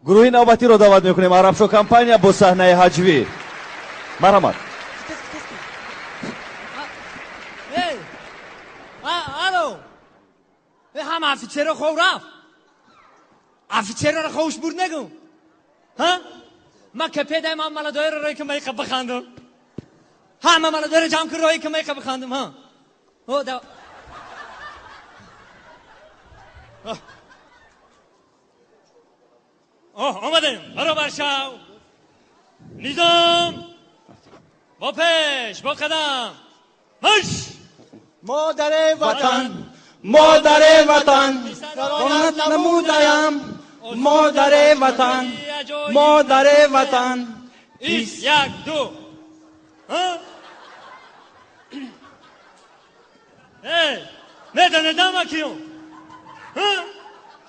گروه نوبتی رو دعوت میکنیم. عربشو کمپانیا با صحنه هجوی. مرحمت. الو هم افیچر خو رفت افیچر رو خوش برد نگم ها ما که پیدا من ملادای رو که میخوام بخندم همه ملادای جمع کن روی که میخوام بخندم ها او دا آمدیم برابر شو نظام با پیش با قدم مش مادر وطن مادر وطن رونت نمودیم مادر وطن مادر وطن ایست یک دو میدانه ما کیون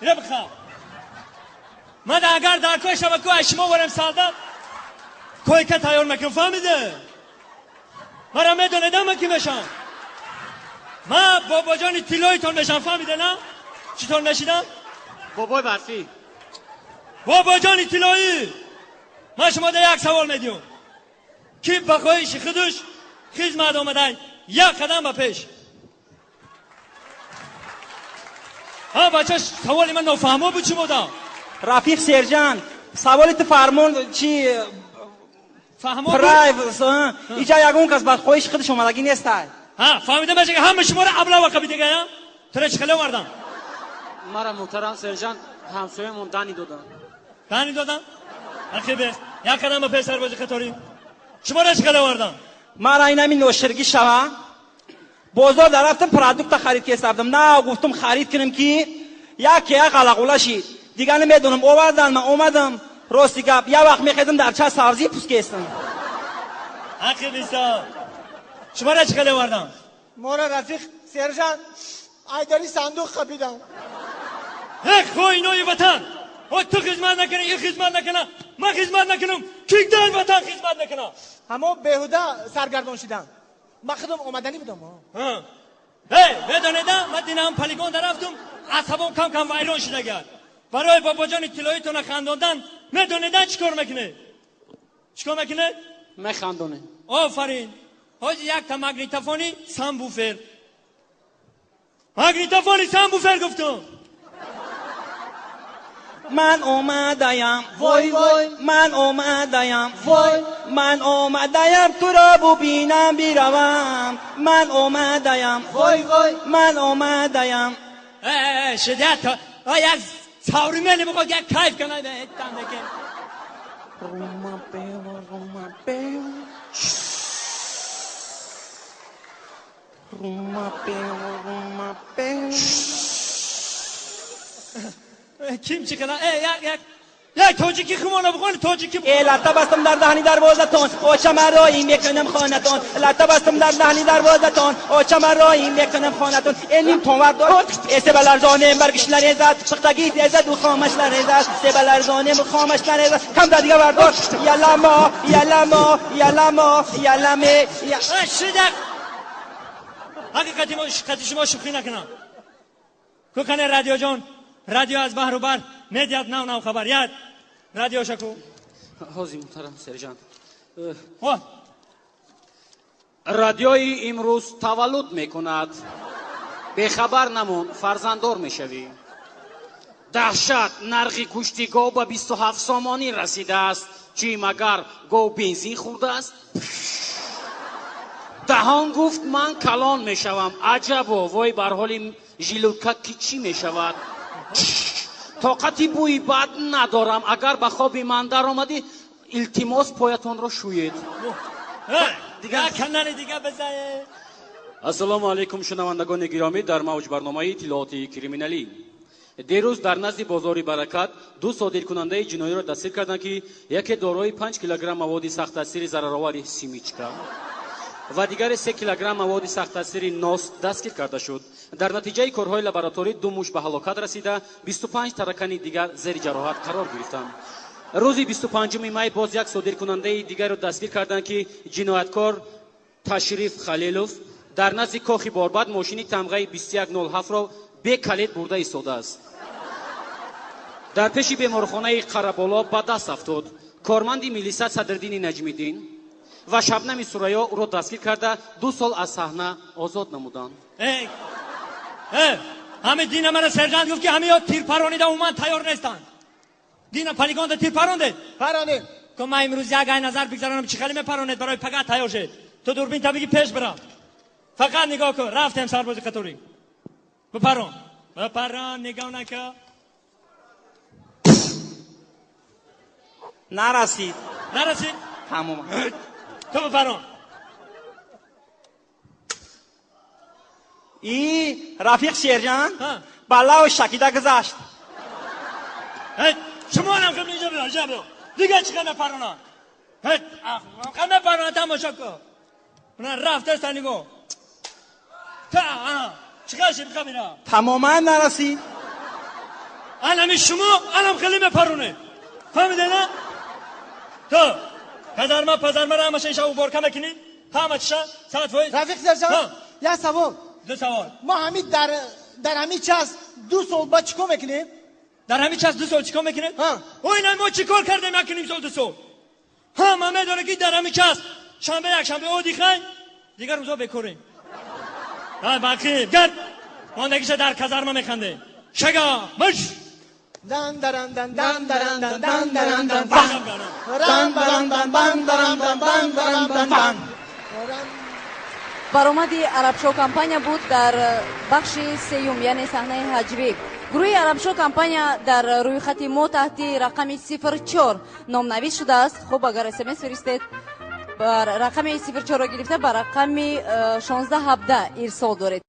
اینو بخواه من اگر در کوی شبکه اشما ورم سالدم کوی که تایار مکن فهمیده مرا میدانه ما کی بشم من بابا جانی تیلویتون بشم فهمیده نه چطور نشیدم بابای برفی بابا جانی تیلویی من شما ده یک سوال میدیم کی بخواهیش خودش خدمت آمدن یک قدم به پیش ها بچه سوالی من نفهمه بود چی بودا رفیق سرجان سوالت فرمون چی فهمه پرایوس اینجا یگون کس بعد خودش خودش اومدگی نیست ها فهمیده بچه که همه شما رو ابلا وقت بیده گیا تره چخله وردم مرا محترم سرجان همسایه‌مون دانی دادن دانی دادم اخیبه یک قدم به پیش سربازی خطاری شما رو چخله وردم من این همین نوشرگی شوه بازار در رفتم پرادکت خرید که استفدم نه گفتم خرید کنم که یک قلقوله شید دیگه نمیدونم آوردن من اومدم راستی گپ یه وقت میخیدم در چه سبزی پوسکه استم حقی بیستا شما را چخله وردم مورا رفیق سرجان ایداری صندوق خبیدم یک خوی نوی وطن و تو خدمت نکنه این خدمت نکنه من خدمت نکنم کیک در وطن خدمت نکنه همه بهوده سرگردان شدن من خودم اومدنی بودم بدانیدم من دینم پلیگون در رفتم عصبم کم کم ویران شده گرد برای بابا جان تلویتون خنداندن میدانیدن چیکار میکنه چیکار میکنه میخندونه آفرین حاجی یک تا مگنیتوفونی سامبوفر مگنیتوفونی سامبوفر گفتم من اومدیم وای وای من اومدیم وای من اومدیم تو را ببینم بیروم من اومدیم وای وای من اومدیم شدیت یک ساوری میلی بگو یک کیف کنه به اتم بکن روما بیو روما بیو کیم چی کنه یک تاجیکی خمانه بخونه تاجیکی بخونه لطه بستم در دهنی دروازتون اوچم رایی میکنم خانتون لطه بستم در دهنی دروازتون اوچم رایی میکنم خانتون اینیم تونور دار سبلرزانه مرگش لرزد سختگی تزد و خامش لرزد سبلرزانه خامش لرزد کم در دیگه بردار یلا ما یلا ما یلا ما یلا می شدق حقیقتی شما شوخی نکنم کو کنه رادیو جان رادیو از بحر و بر میدیاد نو خبریت رادیو شکو حاضی محترم سرجان رادیوی امروز تولد میکند به خبر نمون فرزنددار میشوی دهشت نرخ کشتی گاو به 27 سامانی رسیده است چی مگر گاو بنزین خورده است دهان گفت من کلان میشوم عجبا وای بر حال ژیلوکا کی چی میشود طاقتی بوی بد ندارم اگر به خواب من در آمدی التماس پایتون را شوید دیگه کندن دیگه بزنه السلام علیکم شنوندگان گرامی در موج برنامه اطلاعات کریمینالی دیروز در نزد بازار برکت دو صادر کننده جنایی را دستگیر کردند که یکی دارای 5 کیلوگرم مواد سخت تاثیر ضررآور سیمیچکا و دیگر 3 کیلوگرم مواد سخت تاثیر ناس دستگیر کرده شد. در نتیجه کارهای لابراتوری دو موش به هلاکت رسیده 25 ترکانی دیگر زیر جراحت قرار گرفتند. روز 25 می باز یک صادر کننده دیگر را دستگیر کردند که جنایتکار تشریف خلیلوف در نزد کاخ باربد ماشین تمغه 2107 را به کلید برده ایستاده است. дар пеши беморхонаи қараболо ба даст афтод. کارمند ملیسا صدرالدین نجمی‌دین و شبنم سوریا او را دستگیر کرده 2 سال از صحنه آزاد نمودند. همه دین من سرجان گفت که همه ها تیر پرانیده اومد تیار نیستند. دین پلیگان تیر پرانده. پرانید. که من امروز یک نظر بگذارم چی خیلی میپرانید برای پگاه تیار شد. تو دوربین تا بگی پیش برم. فقط نگاه کن. رفتم سرباز قطوری. بپران نگاه نکن. نرسید. تمام. تو بپران. ای رفیق شیرجان بالا و شکیده گذاشت. شما هم خیلی اینجا برو دیگه چی کنه پرانان خیلی پرانان تماشا کن اونان رفته است نگو چی کنشی بخواه بینا تماما نرسید. الان شما الان خیلی مپرونه فهمیده نه تو پزرمه را همشه اینشا او بارکه مکنی همه چیشا ساعت فویز رفیق شیرجان یه سوال. 2 سوال ما همین در همین چاس 2 سال با چیکار میکنیم؟ در همین چاس 2 سال چیکار میکنیم؟ او اینا ما چیکار کردیم میکنیم سال 2 سال همه میدونه که در همین چاس شنبه یک شنبه او دیخواین دیگر روزا بکوریم باقی گرد ماندگیش در کزارما میخنده شگا مش دن درن دن دن درن دن دن درن دن رن برن دن بن درن دن بن درن دن بن. برآمدی عربشو کمپانیا بود در بخش سیوم یعنی صحنه هجوی. گروه عربشو کمپانیا در روی خط ما تحت رقم 04 نامنویس شده است. خب اگر اسمس فرستید بر رقم 04 را گرفته بر رقم 1617 ارسال دارید.